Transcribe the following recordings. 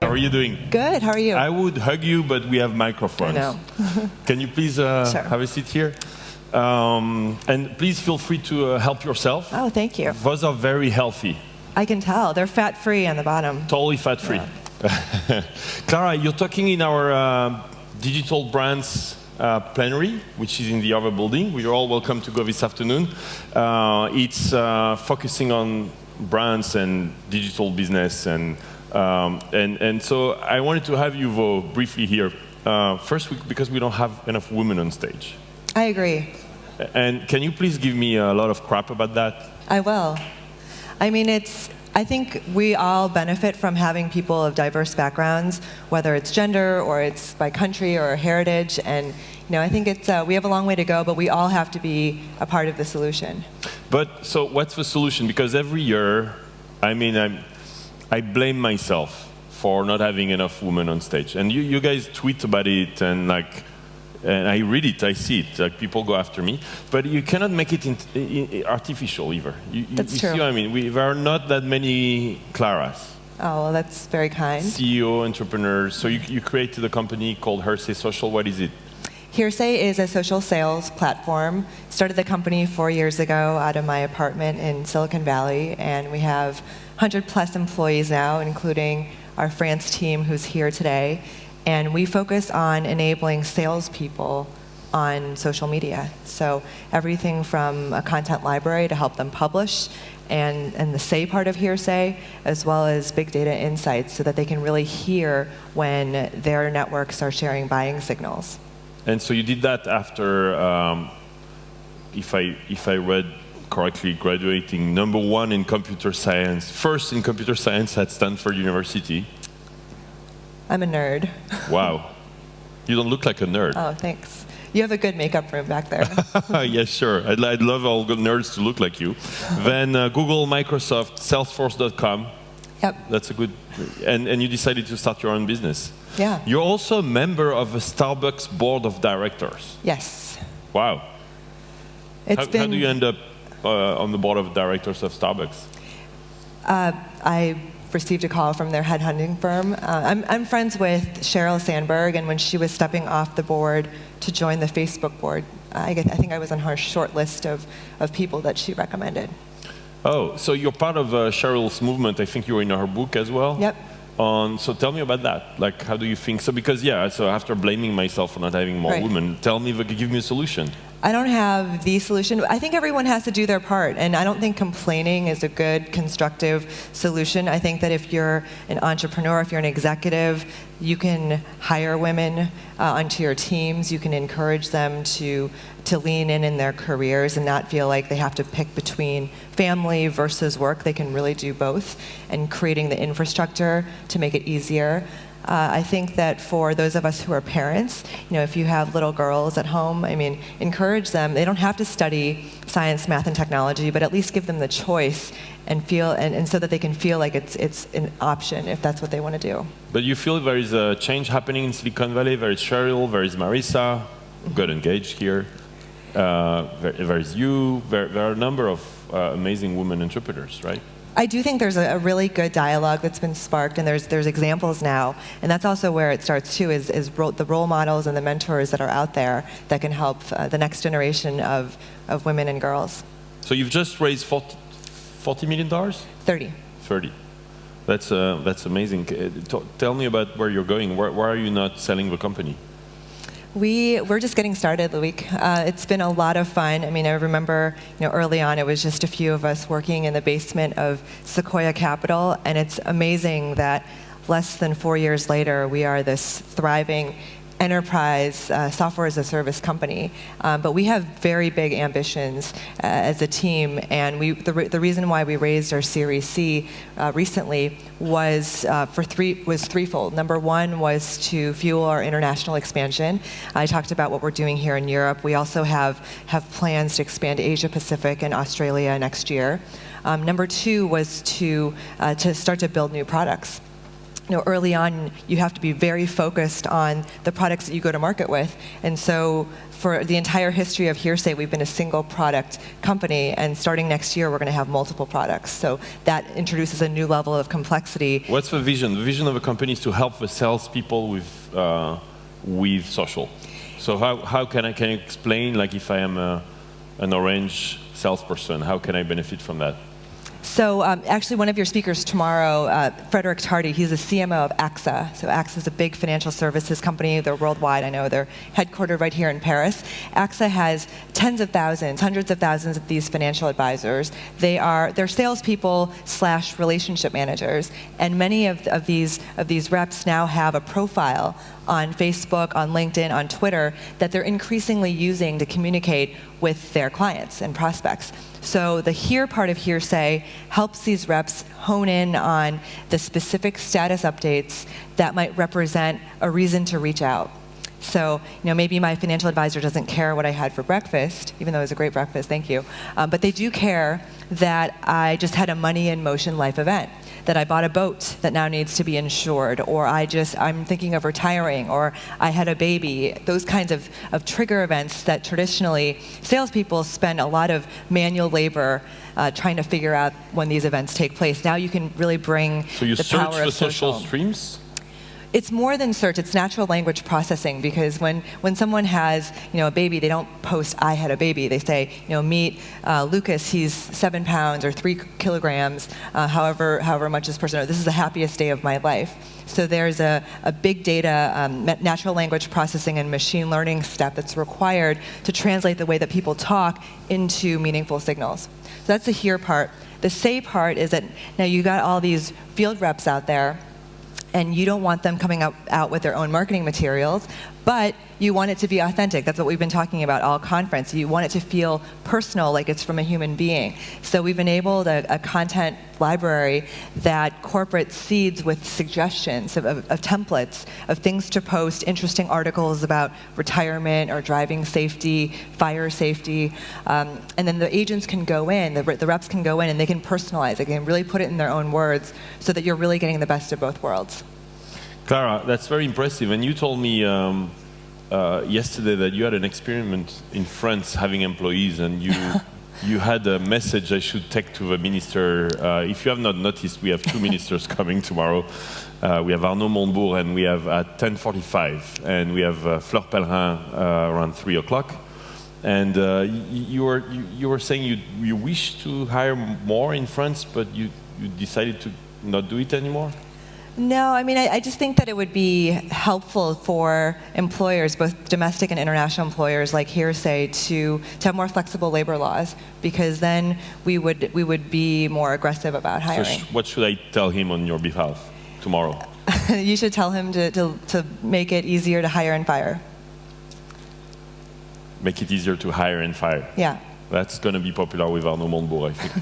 How are you doing? Good. How are you? I would hug you, but we have microphones. I know. Can you please Sure. have a seat here? And please feel free to help yourself. Oh, thank you. Those are very healthy. I can tell. They're fat-free on the bottom. Totally fat-free. Yeah. Clara, you're talking in our digital brands plenary, which is in the other building. You're all welcome to go this afternoon. It's focusing on brands and digital business, and so I wanted to have you briefly here. First, because we don't have enough women on stage. I agree. And can you please give me a lot of crap about that? I will. I mean, I think we all benefit from having people of diverse backgrounds, whether it's gender or it's by country or heritage. And I think we have a long way to go, but we all have to be a part of the solution. But so what's the solution? Because every year, I blame myself for not having enough women on stage. And you guys tweet about it, and I read it, I see it. Like, people go after me, but you cannot make it artificial either. That's true. See what I mean? There are not that many Claras. Oh, well, that's very kind. CEO, entrepreneurs. So you created a company called Hearsay Social. What is it? Hearsay is a social sales platform. Started the company 4 years ago out of my apartment in Silicon Valley, and we have 100+ employees now, including our France team who's here today. And we focus on enabling salespeople on social media. So everything from a content library to help them publish, and the say part of Hearsay, as well as big data insights so that they can really hear when their networks are sharing buying signals. And so you did that after, if I read correctly, graduating #1 in computer science, first in computer science at Stanford University. I'm a nerd. Wow. You don't look like a nerd. Oh, thanks. You have a good makeup room back there. Yes, sure. I'd love all good nerds to look like you. Then Google, Microsoft, Salesforce.com. Yep. That's a good... And you decided to start your own business. Yeah. You're also a member of a Starbucks board of directors. Yes. Wow. How do you end up on the board of directors of Starbucks? I received a call from their headhunting firm. I'm friends with Sheryl Sandberg, and when she was stepping off the board to join the Facebook board, I think I was on her short list of people that she recommended. Oh, so you're part of Sheryl's movement. I think you were in her book as well? Yep. So tell me about that. Like, how do you think? So because, so after blaming myself for not having more women, give me a solution. I don't have the solution. I think everyone has to do their part, and I don't think complaining is a good, constructive solution. I think that if you're an entrepreneur, if you're an executive, you can hire women onto your teams. You can encourage them to lean in their careers and not feel like they have to pick between family versus work. They can really do both, and creating the infrastructure to make it easier. I think that for those of us who are parents, if you have little girls at home, encourage them. They don't have to study science, math, and technology, but at least give them the choice and so that they can feel like it's an option if that's what they want to do. But you feel there is a change happening in Silicon Valley. There is Sheryl, there is Marissa, got engaged here. There is you. There are a number of amazing women entrepreneurs, right? I do think there's a really good dialogue that's been sparked, and there's examples now, and that's also where it starts too, is the role models and the mentors that are out there that can help the next generation of women and girls. So you've just raised $40 million? 30. 30. That's amazing. Tell me about where you're going. Why are you not selling the company? We're just getting started, Loic. It's been a lot of fun. I remember, early on, it was just a few of us working in the basement of Sequoia Capital, and it's amazing that less than 4 years later, we are this thriving enterprise software as a service company. But we have very big ambitions as a team, and the reason why we raised our Series C recently was threefold. Number one was to fuel our international expansion. I talked about what we're doing here in Europe. We also have plans to expand Asia Pacific and Australia next year. Number two was to start to build new products. early on, you have to be very focused on the products that you go to market with. And so for the entire history of Hearsay, we've been a single product company, and starting next year, we're going to have multiple products. So that introduces a new level of complexity. What's the vision? The vision of a company is to help the salespeople with social. So how can you explain, like if I am an Orange salesperson, how can I benefit from that? So actually, one of your speakers tomorrow, Frederick Tardy, he's the CMO of AXA. So AXA is a big financial services company. They're worldwide. I know they're headquartered right here in Paris. AXA has tens of thousands, hundreds of thousands of these financial advisors. They're salespeople / relationship managers, and many of these reps now have a profile on Facebook, on LinkedIn, on Twitter that they're increasingly using to communicate with their clients and prospects. So the Hear part of Hearsay helps these reps hone in on the specific status updates that might represent a reason to reach out. So, maybe my financial advisor doesn't care what I had for breakfast, even though it was a great breakfast, thank you. But they do care that I just had a money in motion life event, that I bought a boat that now needs to be insured, or I'm thinking of retiring, or I had a baby. Those kinds of trigger events that traditionally salespeople spend a lot of manual labor trying to figure out when these events take place. Now you can really bring the power of social. So you search for social streams? It's more than search, it's natural language processing, because when someone has a baby, they don't post, I had a baby. They say, meet Lucas, he's 7 pounds or 3 kilograms, however much this person, this is the happiest day of my life. So there's a big data, natural language processing and machine learning step that's required to translate the way that people talk into meaningful signals. So that's the hear part. The say part is that now you got all these field reps out there, and you don't want them coming out with their own marketing materials, but you want it to be authentic. That's what we've been talking about all conference. You want it to feel personal, like it's from a human being. So we've enabled a content library that corporate seeds with suggestions of templates, of things to post, interesting articles about retirement or driving safety, fire safety. And then the agents can go in, the reps can go in, and they can personalize. They can really put it in their own words so that you're really getting the best of both worlds. Clara, that's very impressive. And you told me yesterday that you had an experiment in France having employees, and you had a message I should take to the minister. If you have not noticed, we have 2 ministers coming tomorrow. We have Arnaud Montebourg, and we have at 10:45, and we have Fleur Pellerin around 3 o'clock. And you were saying you wish to hire more in France, but you decided to not do it anymore? No, I just think that it would be helpful for employers, both domestic and international employers like Hearsay, to have more flexible labor laws, because then we would be more aggressive about hiring. So what should I tell him on your behalf tomorrow? You should tell him to make it easier to hire and fire. Make it easier to hire and fire. Yeah. That's going to be popular with Arnaud Montebourg, I think.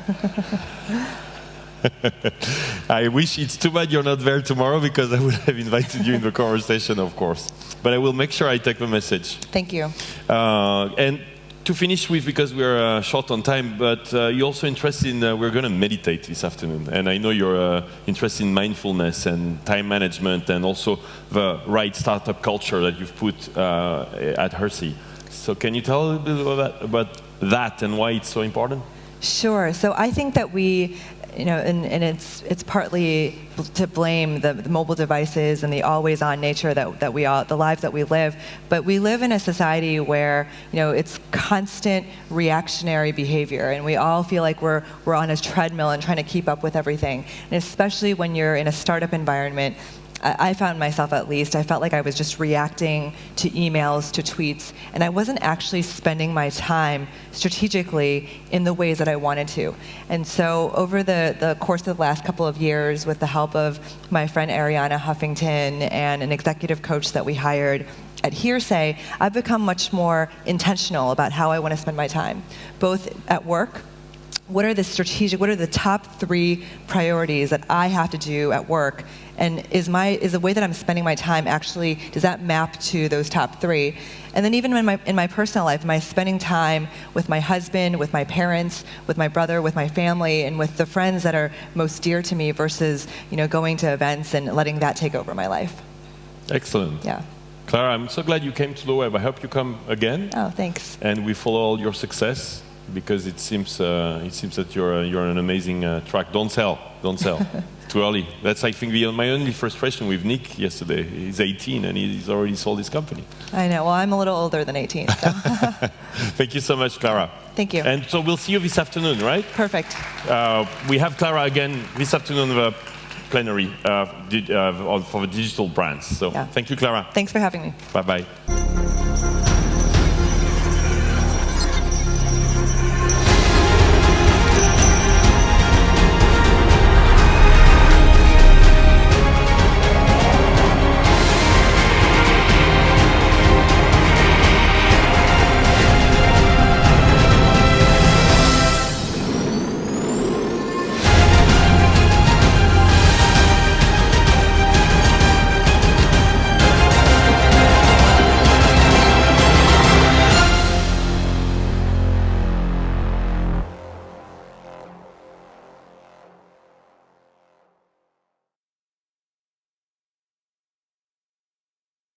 I wish it's too bad you're not there tomorrow, because I would have invited you in the conversation, of course. But I will make sure I take the message. Thank you. And to finish with, because we're short on time, but you're also interested in, we're going to meditate this afternoon. And I know you're interested in mindfulness and time management, and also the right startup culture that you've put at Hearsay. So can you tell a little bit about that and why it's so important? Sure. So I think that we, and it's partly to blame the mobile devices and the always-on nature that we all, the lives that we live. But we live in a society where it's constant reactionary behavior, and we all feel like we're on a treadmill and trying to keep up with everything. And especially when you're in a startup environment, I found myself, at least, I felt like I was just reacting to emails, to tweets, and I wasn't actually spending my time strategically in the ways that I wanted to. And so over the course of the last couple of years, with the help of my friend Ariana Huffington and an executive coach that we hired at Hearsay, I've become much more intentional about how I want to spend my time, both at work what are the top 3 priorities that I have to do at work? And is the way that I'm spending my time actually, does that map to those top 3? And then even in my personal life, am I spending time with my husband, with my parents, with my brother, with my family, and with the friends that are most dear to me versus, going to events and letting that take over my life? Excellent. Yeah. Clara, I'm so glad you came to LeWeb'. I hope you come again. Oh, thanks. And we follow all your success, because it seems that you're on an amazing track. Don't sell. Too early. That's, I think, my only frustration with Nick yesterday. He's 18 and he's already sold his company. I know. Well, I'm a little older than 18. So. Thank you so much, Clara. Thank you. And so we'll see you this afternoon, right? Perfect. We have Clara again this afternoon of a plenary for the digital brands. So Thank you, Clara. Thanks for having me. Bye-bye.